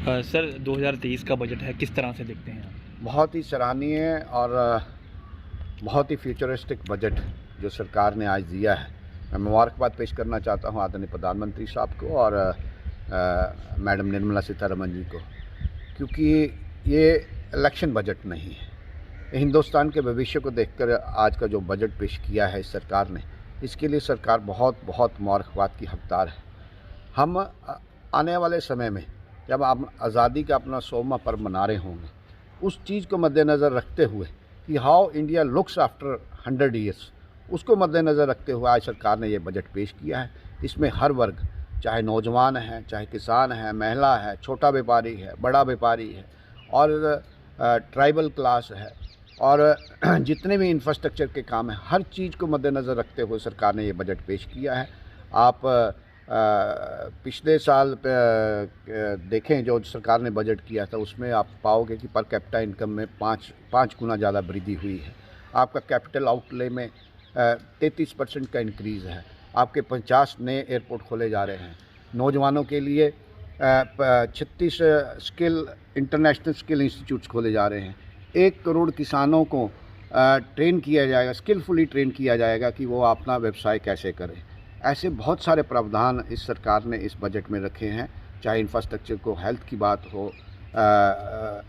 Sir 2023 का budget है, किस तरह से देखते हैं आप? बहुत ही सराहनीय और बहुत ही फ्यूचरिस्टिक बजट जो सरकार ने आज दिया है। मैं मुबारकबाद पेश करना चाहता हूँ आदरणीय प्रधानमंत्री साहब को और मैडम निर्मला सीतारमण जी को, क्योंकि ये इलेक्शन बजट नहीं है। हिंदुस्तान के भविष्य को देखकर आज का जो बजट पेश किया है इस सरकार ने, इसके लिए सरकार बहुत बहुत मुबारकबाद की हकदार है। हम आने वाले समय में जब हम आज़ादी का अपना 100वां पर्व मना रहे होंगे, उस चीज़ को मद्देनज़र रखते हुए कि how India looks after 100 years, उसको मद्देनज़र रखते हुए आज सरकार ने ये बजट पेश किया है। इसमें हर वर्ग, चाहे नौजवान है, चाहे किसान है, महिला है, छोटा व्यापारी है, बड़ा व्यापारी है और ट्राइबल क्लास है और जितने भी इंफ्रास्ट्रक्चर के काम हैं, हर चीज़ को मद्देनज़र रखते हुए सरकार ने ये बजट पेश किया है। आप पिछले साल देखें जो सरकार ने बजट किया था, उसमें आप पाओगे कि पर कैपिटा इनकम में पाँच गुना ज़्यादा वृद्धि हुई है। आपका कैपिटल आउटले में 33% का इंक्रीज़ है। आपके 50 नए एयरपोर्ट खोले जा रहे हैं। नौजवानों के लिए 36 इंटरनेशनल स्किल इंस्टीट्यूट्स खोले जा रहे हैं। 1 करोड़ किसानों को ट्रेन किया जाएगा, स्किलफुली ट्रेन किया जाएगा कि वो अपना व्यवसाय कैसे करें। ऐसे बहुत सारे प्रावधान इस सरकार ने इस बजट में रखे हैं, चाहे इंफ्रास्ट्रक्चर को, हेल्थ की बात हो,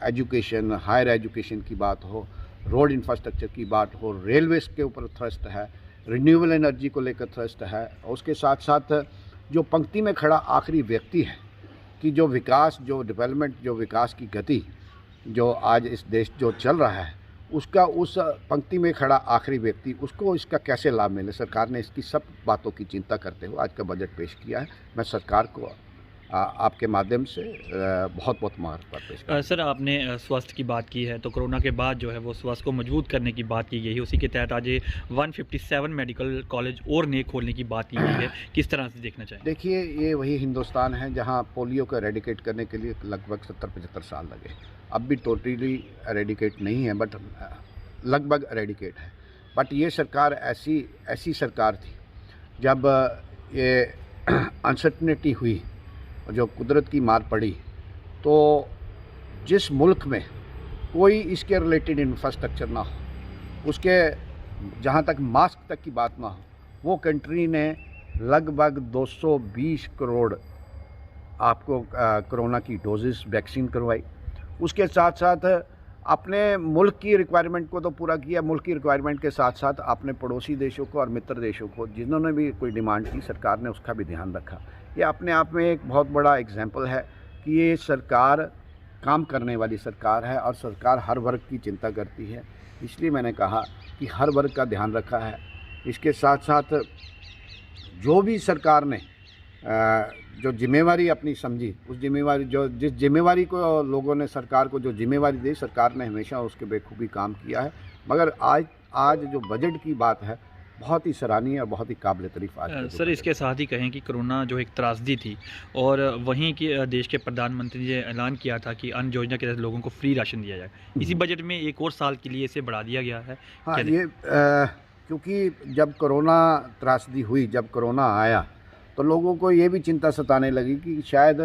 एजुकेशन, हायर एजुकेशन की बात हो, रोड इंफ्रास्ट्रक्चर की बात हो, रेलवेज़ के ऊपर थ्रस्ट है, रिन्यूएबल एनर्जी को लेकर थ्रस्ट है। उसके साथ साथ जो पंक्ति में खड़ा आखिरी व्यक्ति है कि जो विकास, जो डेवलपमेंट, जो विकास की गति जो आज इस देश जो चल रहा है, उसका उस पंक्ति में खड़ा आखिरी व्यक्ति, उसको इसका कैसे लाभ मिले, सरकार ने इसकी सब बातों की चिंता करते हुए आज का बजट पेश किया है। मैं सरकार को आपके माध्यम से बहुत बहुत मुबारकबाद पेश करता हूं। सर आपने स्वास्थ्य की बात की है, तो कोरोना के बाद जो है वो स्वास्थ्य को मजबूत करने की बात की गई है। उसी के तहत आज 157 मेडिकल कॉलेज और नए खोलने की बात की गई है। किस तरह से देखना चाहिए? देखिए, ये वही हिंदुस्तान है जहाँ पोलियो को एरेडिकेट करने के लिए लगभग 70-75 साल लगे। अब भी टोटली एरेडिकेट नहीं है, बट लगभग एरेडिकेट है। बट ये सरकार ऐसी सरकार थी जब ये अनसर्टनिटी हुई, जो कुदरत की मार पड़ी, तो जिस मुल्क में कोई इसके रिलेटेड इंफ्रास्ट्रक्चर ना हो, उसके जहाँ तक मास्क तक की बात ना हो, वो कंट्री ने लगभग 220 करोड़ आपको कोरोना की डोजेस वैक्सीन करवाई। उसके साथ साथ अपने मुल्क की रिक्वायरमेंट को तो पूरा किया, मुल्क की रिक्वायरमेंट के साथ साथ अपने पड़ोसी देशों को और मित्र देशों को जिन्होंने भी कोई डिमांड की, सरकार ने उसका भी ध्यान रखा। ये अपने आप में एक बहुत बड़ा एग्जाम्पल है कि ये सरकार काम करने वाली सरकार है और सरकार हर वर्ग की चिंता करती है। इसलिए मैंने कहा कि हर वर्ग का ध्यान रखा है। इसके साथ साथ जो भी सरकार ने जो जिम्मेवारी अपनी समझी, उस जिम्मेवारी जिस जिम्मेवारी को लोगों ने सरकार को जो जिम्मेवारी दी, सरकार ने हमेशा उसके बेखूबी काम किया है। मगर आज जो बजट की बात है, बहुत ही सराहनीय और बहुत ही काबिल तारीफ आज सर इसके साथ ही कहें कि कोरोना जो एक त्रासदी थी और वहीं की देश के प्रधानमंत्री ने ऐलान किया था कि अन्न योजना के तहत लोगों को फ्री राशन दिया जाए। इसी बजट में एक और साल के लिए इसे बढ़ा दिया गया है। हाँ, ये क्योंकि जब कोरोना त्रासदी हुई, जब कोरोना आया, तो लोगों को ये भी चिंता सताने लगी कि शायद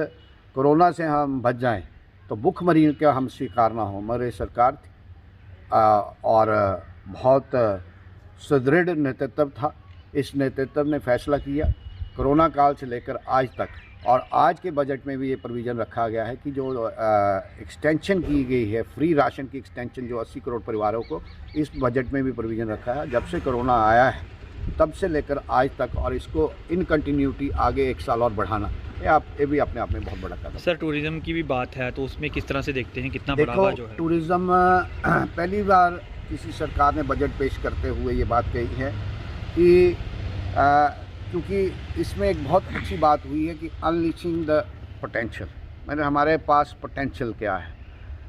कोरोना से हम बच जाएं तो भूखमरी का हम शिकार ना हो। मगर सरकार थी और बहुत सुदृढ़ नेतृत्व था। इस नेतृत्व ने फैसला किया कोरोना काल से लेकर आज तक, और आज के बजट में भी ये प्रोविज़न रखा गया है कि जो एक्सटेंशन की गई है, फ्री राशन की एक्सटेंशन जो 80 करोड़ परिवारों को, इस बजट में भी प्रोविज़न रखा है जब से कोरोना आया है तब से लेकर आज तक, और इसको इन कंटिन्यूटी आगे 1 साल और बढ़ाना, ये भी अपने आप में बहुत बड़ा कदम। सर टूरिज़्म की भी बात है, तो उसमें किस तरह से देखते हैं, कितना बढ़ावा जो है? टूरिज़्म पहली बार किसी सरकार ने बजट पेश करते हुए ये बात कही है कि क्योंकि इसमें एक बहुत अच्छी बात हुई है कि अनलीशिंग द पोटेंशियल, मैंने हमारे पास पोटेंशियल क्या है।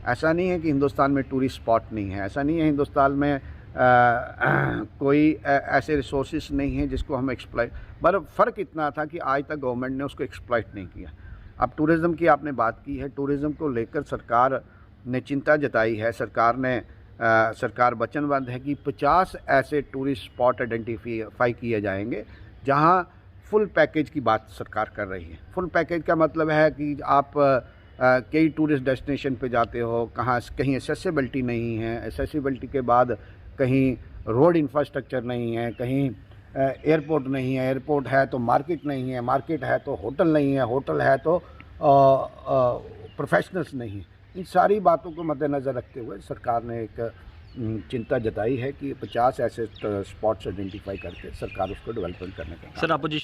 ऐसा नहीं है कि हिंदुस्तान में टूरिस्ट स्पॉट नहीं है, ऐसा नहीं है हिंदुस्तान में कोई ऐसे रिसोर्सेज नहीं हैं जिसको हम एक्सप्लॉइट, पर फ़र्क इतना था कि आज तक गवर्नमेंट ने उसको एक्सप्लॉइट नहीं किया। अब टूरिज़्म की आपने बात की है, टूरिज़्म को लेकर सरकार ने चिंता जताई है। सरकार वचनबद्ध है कि 50 ऐसे टूरिस्ट स्पॉट आइडेंटिफाई किए जाएंगे जहां फुल पैकेज की बात सरकार कर रही है। फुल पैकेज का मतलब है कि आप कई टूरिस्ट डेस्टिनेशन पे जाते हो, कहीं एक्सेसिबिलिटी नहीं है, एक्सेसिबिलिटी के बाद कहीं रोड इंफ्रास्ट्रक्चर नहीं है, कहीं एयरपोर्ट नहीं है, एयरपोर्ट है तो मार्केट नहीं है, मार्केट है तो होटल नहीं है, होटल है तो प्रोफेशनल्स नहीं है। इन सारी बातों को मद्देनज़र रखते हुए सरकार ने एक चिंता जताई है कि 50 ऐसे स्पॉट्स आइडेंटिफाई करके सरकार उसको डेवलपमेंट करने का सर अपोजिशन